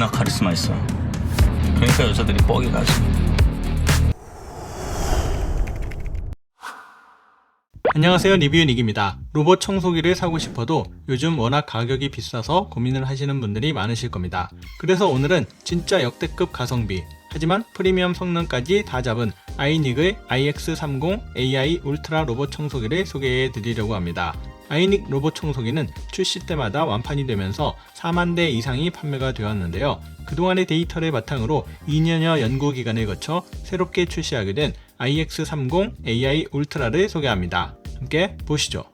겁나 카리스마 있어. 그러니까 여자들이 뻑이 가지. 안녕하세요, 리뷰닉입니다. 로봇 청소기를 사고 싶어도 요즘 워낙 가격이 비싸서 고민을 하시는 분들이 많으실 겁니다. 그래서 오늘은 진짜 역대급 가성비, 하지만 프리미엄 성능까지 다 잡은 아이닉의 iX30 AI 울트라 로봇 청소기를 소개해 드리려고 합니다. 아이닉 로봇 청소기는 출시 때마다 완판이 되면서 4만 대 이상이 판매가 되었는데요. 그동안의 데이터를 바탕으로 2년여 연구 기간을 거쳐 새롭게 출시하게 된 iX30 AI 울트라를 소개합니다. 함께 보시죠.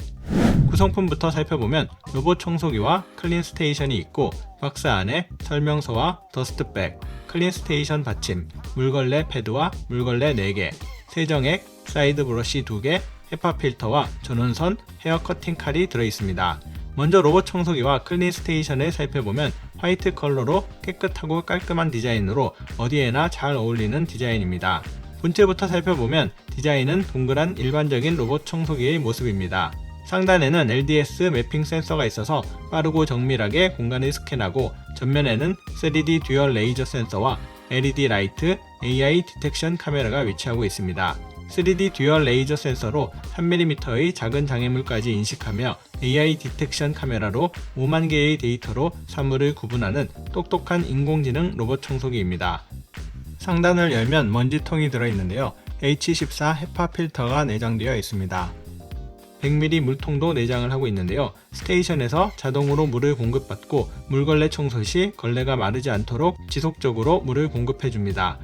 구성품부터 살펴보면 로봇 청소기와 클린 스테이션이 있고 박스 안에 설명서와 더스트백, 클린 스테이션 받침, 물걸레 패드와 물걸레 4개, 세정액, 사이드 브러쉬 2개, 헤파 필터와 전원선, 헤어 커팅 칼이 들어있습니다. 먼저 로봇 청소기와 클린 스테이션을 살펴보면 화이트 컬러로 깨끗하고 깔끔한 디자인으로 어디에나 잘 어울리는 디자인입니다. 본체부터 살펴보면 디자인은 동그란 일반적인 로봇 청소기의 모습입니다. 상단에는 LDS 매핑 센서가 있어서 빠르고 정밀하게 공간을 스캔하고 전면에는 3D 듀얼 레이저 센서와 LED 라이트, AI 디텍션 카메라가 위치하고 있습니다. 3D 듀얼 레이저 센서로 3mm의 작은 장애물까지 인식하며 AI 디텍션 카메라로 5만 개의 데이터로 사물을 구분하는 똑똑한 인공지능 로봇 청소기입니다. 상단을 열면 먼지통이 들어있는데요. H14 헤파 필터가 내장되어 있습니다. 100ml 물통도 내장을 하고 있는데요. 스테이션에서 자동으로 물을 공급받고 물걸레 청소 시 걸레가 마르지 않도록 지속적으로 물을 공급해줍니다.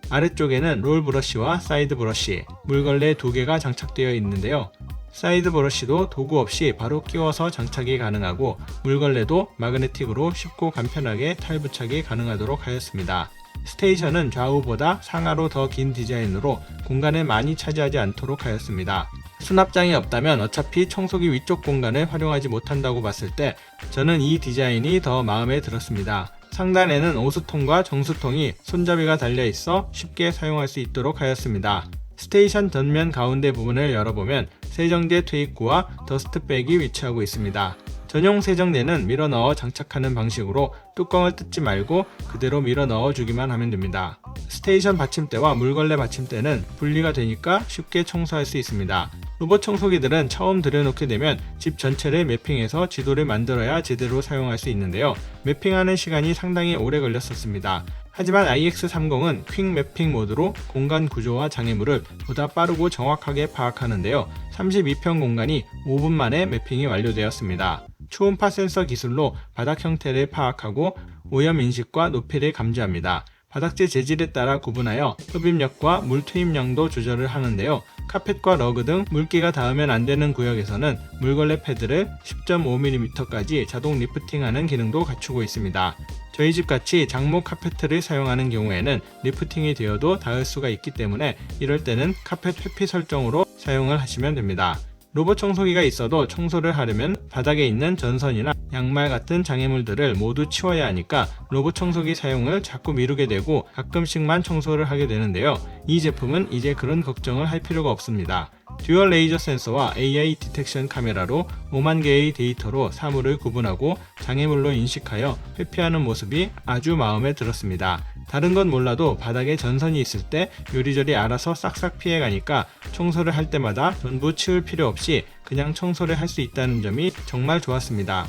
아래쪽에는 롤 브러쉬와 사이드 브러쉬, 물걸레 2개가 장착되어 있는데요. 사이드 브러쉬도 도구 없이 바로 끼워서 장착이 가능하고 물걸레도 마그네틱으로 쉽고 간편하게 탈부착이 가능하도록 하였습니다. 스테이션은 좌우보다 상하로 더 긴 디자인으로 공간을 많이 차지하지 않도록 하였습니다. 수납장이 없다면 어차피 청소기 위쪽 공간을 활용하지 못한다고 봤을 때 저는 이 디자인이 더 마음에 들었습니다. 상단에는 오수통과 정수통이 손잡이가 달려있어 쉽게 사용할 수 있도록 하였습니다. 스테이션 전면 가운데 부분을 열어보면 세정제 퇴입구와 더스트백이 위치하고 있습니다. 전용 세정제는 밀어 넣어 장착하는 방식으로 뚜껑을 뜯지 말고 그대로 밀어 넣어 주기만 하면 됩니다. 스테이션 받침대와 물걸레 받침대는 분리가 되니까 쉽게 청소할 수 있습니다. 로봇 청소기들은 처음 들여놓게 되면 집 전체를 매핑해서 지도를 만들어야 제대로 사용할 수 있는데요. 매핑하는 시간이 상당히 오래 걸렸었습니다. 하지만 iX30은 퀵 매핑 모드로 공간 구조와 장애물을 보다 빠르고 정확하게 파악하는데요. 32평 공간이 5분 만에 매핑이 완료되었습니다. 초음파 센서 기술로 바닥 형태를 파악하고 오염 인식과 높이를 감지합니다. 바닥재 재질에 따라 구분하여 흡입력과 물 투입량도 조절을 하는데요. 카펫과 러그 등 물기가 닿으면 안 되는 구역에서는 물걸레 패드를 10.5mm까지 자동 리프팅하는 기능도 갖추고 있습니다. 저희 집 같이 장목 카페트를 사용하는 경우에는 리프팅이 되어도 닿을 수가 있기 때문에 이럴 때는 카펫 회피 설정으로 사용을 하시면 됩니다. 로봇 청소기가 있어도 청소를 하려면 바닥에 있는 전선이나 양말 같은 장애물들을 모두 치워야 하니까 로봇 청소기 사용을 자꾸 미루게 되고 가끔씩만 청소를 하게 되는데요. 이 제품은 이제 그런 걱정을 할 필요가 없습니다. 듀얼 레이저 센서와 AI 디텍션 카메라로 5만 개의 데이터로 사물을 구분하고 장애물로 인식하여 회피하는 모습이 아주 마음에 들었습니다. 다른 건 몰라도 바닥에 전선이 있을 때 요리조리 알아서 싹싹 피해가니까 청소를 할 때마다 전부 치울 필요 없이 그냥 청소를 할 수 있다는 점이 정말 좋았습니다.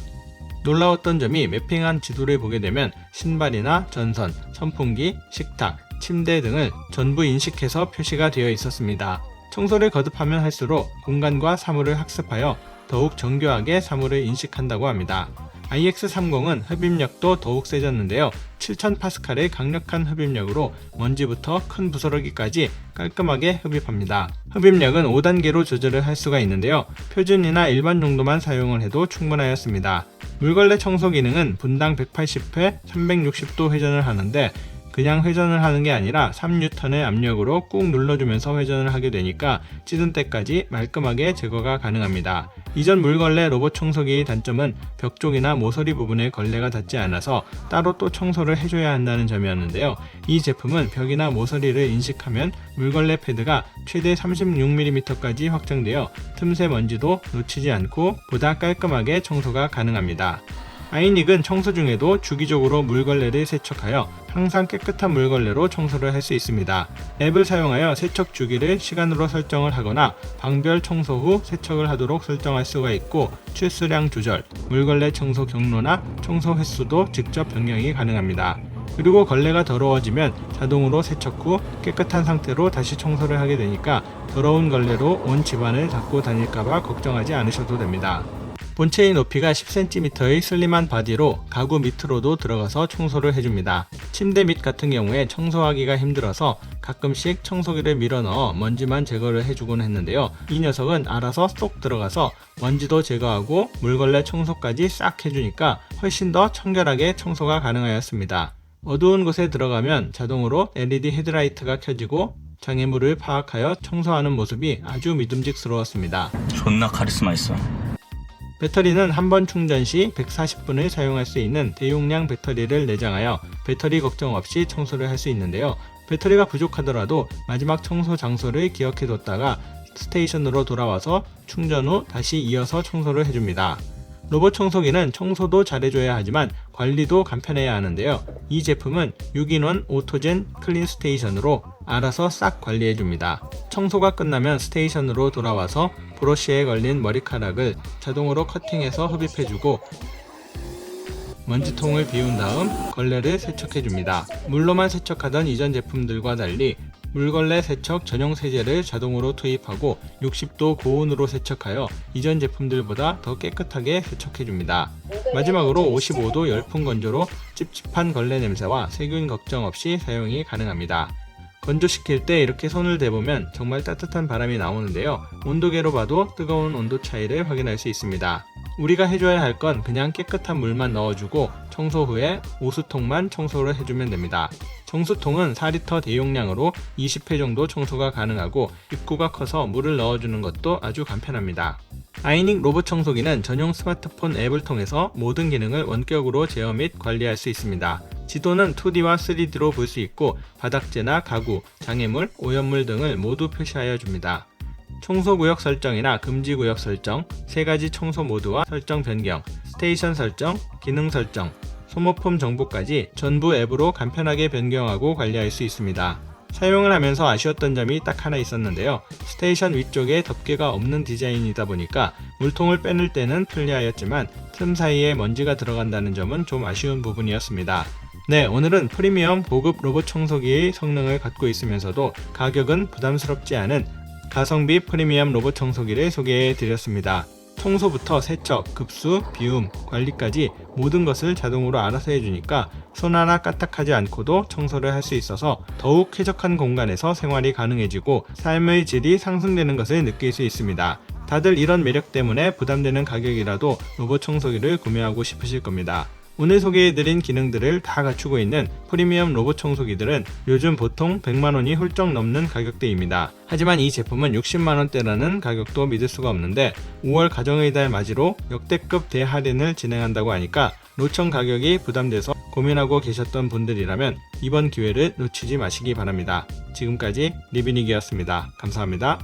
놀라웠던 점이 매핑한 지도를 보게 되면 신발이나 전선, 선풍기, 식탁, 침대 등을 전부 인식해서 표시가 되어 있었습니다. 청소를 거듭하면 할수록 공간과 사물을 학습하여 더욱 정교하게 사물을 인식한다고 합니다. iX30은 흡입력도 더욱 세졌는데요. 7000파스칼의 강력한 흡입력으로 먼지부터 큰 부스러기까지 깔끔하게 흡입합니다. 흡입력은 5단계로 조절을 할 수가 있는데요. 표준이나 일반 정도만 사용을 해도 충분하였습니다. 물걸레 청소 기능은 분당 180회 360도 회전을 하는데 그냥 회전을 하는 게 아니라 3N의 압력으로 꾹 눌러주면서 회전을 하게 되니까 찌든 때까지 말끔하게 제거가 가능합니다. 이전 물걸레 로봇 청소기의 단점은 벽 쪽이나 모서리 부분에 걸레가 닿지 않아서 따로 또 청소를 해줘야 한다는 점이었는데요. 이 제품은 벽이나 모서리를 인식하면 물걸레 패드가 최대 36mm까지 확장되어 틈새 먼지도 놓치지 않고 보다 깔끔하게 청소가 가능합니다. 아이닉은 청소 중에도 주기적으로 물걸레를 세척하여 항상 깨끗한 물걸레로 청소를 할 수 있습니다. 앱을 사용하여 세척 주기를 시간으로 설정을 하거나 방별 청소 후 세척을 하도록 설정할 수가 있고, 출수량 조절, 물걸레 청소 경로나 청소 횟수도 직접 변경이 가능합니다. 그리고 걸레가 더러워지면 자동으로 세척 후 깨끗한 상태로 다시 청소를 하게 되니까 더러운 걸레로 온 집안을 닦고 다닐까봐 걱정하지 않으셔도 됩니다. 본체의 높이가 10cm의 슬림한 바디로 가구 밑으로도 들어가서 청소를 해줍니다. 침대 밑 같은 경우에 청소하기가 힘들어서 가끔씩 청소기를 밀어 넣어 먼지만 제거를 해주곤 했는데요. 이 녀석은 알아서 쏙 들어가서 먼지도 제거하고 물걸레 청소까지 싹 해주니까 훨씬 더 청결하게 청소가 가능하였습니다. 어두운 곳에 들어가면 자동으로 LED 헤드라이트가 켜지고 장애물을 파악하여 청소하는 모습이 아주 믿음직스러웠습니다. 존나 카리스마 있어. 배터리는 한 번 충전 시 140분을 사용할 수 있는 대용량 배터리를 내장하여 배터리 걱정 없이 청소를 할 수 있는데요. 배터리가 부족하더라도 마지막 청소 장소를 기억해뒀다가 스테이션으로 돌아와서 충전 후 다시 이어서 청소를 해줍니다. 로봇 청소기는 청소도 잘해줘야 하지만 관리도 간편해야 하는데요. 이 제품은 6인원 오토젠 클린 스테이션으로 알아서 싹 관리해줍니다. 청소가 끝나면 스테이션으로 돌아와서 브러쉬에 걸린 머리카락을 자동으로 커팅해서 흡입해주고 먼지통을 비운 다음 걸레를 세척해줍니다. 물로만 세척하던 이전 제품들과 달리 물걸레 세척 전용 세제를 자동으로 투입하고 60도 고온으로 세척하여 이전 제품들보다 더 깨끗하게 세척해줍니다. 마지막으로 55도 열풍 건조로 찝찝한 걸레 냄새와 세균 걱정 없이 사용이 가능합니다. 건조시킬 때 이렇게 손을 대보면 정말 따뜻한 바람이 나오는데요. 온도계로 봐도 뜨거운 온도 차이를 확인할 수 있습니다. 우리가 해줘야 할 건 그냥 깨끗한 물만 넣어주고 청소 후에 오수통만 청소를 해주면 됩니다. 정수통은 4리터 대용량으로 20회 정도 청소가 가능하고 입구가 커서 물을 넣어주는 것도 아주 간편합니다. 아이닉 로봇 청소기는 전용 스마트폰 앱을 통해서 모든 기능을 원격으로 제어 및 관리할 수 있습니다. 지도는 2D와 3D로 볼 수 있고 바닥재나 가구, 장애물, 오염물 등을 모두 표시하여 줍니다. 청소구역 설정이나 금지구역 설정, 3가지 청소 모드와 설정 변경, 스테이션 설정, 기능 설정, 소모품 정보까지 전부 앱으로 간편하게 변경하고 관리할 수 있습니다. 사용을 하면서 아쉬웠던 점이 딱 하나 있었는데요. 스테이션 위쪽에 덮개가 없는 디자인이다 보니까 물통을 빼낼 때는 편리하였지만 틈 사이에 먼지가 들어간다는 점은 좀 아쉬운 부분이었습니다. 네, 오늘은 프리미엄 고급 로봇 청소기의 성능을 갖고 있으면서도 가격은 부담스럽지 않은 가성비 프리미엄 로봇 청소기를 소개해 드렸습니다. 청소부터 세척, 급수, 비움, 관리까지 모든 것을 자동으로 알아서 해주니까 손 하나 까딱하지 않고도 청소를 할 수 있어서 더욱 쾌적한 공간에서 생활이 가능해지고 삶의 질이 상승되는 것을 느낄 수 있습니다. 다들 이런 매력 때문에 부담되는 가격이라도 로봇 청소기를 구매하고 싶으실 겁니다. 오늘 소개해드린 기능들을 다 갖추고 있는 프리미엄 로봇 청소기들은 요즘 보통 100만원이 훌쩍 넘는 가격대입니다. 하지만 이 제품은 60만원대라는 가격도 믿을 수가 없는데 5월 가정의 달 맞이로 역대급 대할인을 진행한다고 하니까 로청 가격이 부담돼서 고민하고 계셨던 분들이라면 이번 기회를 놓치지 마시기 바랍니다. 지금까지 리뷰닉이었습니다. 감사합니다.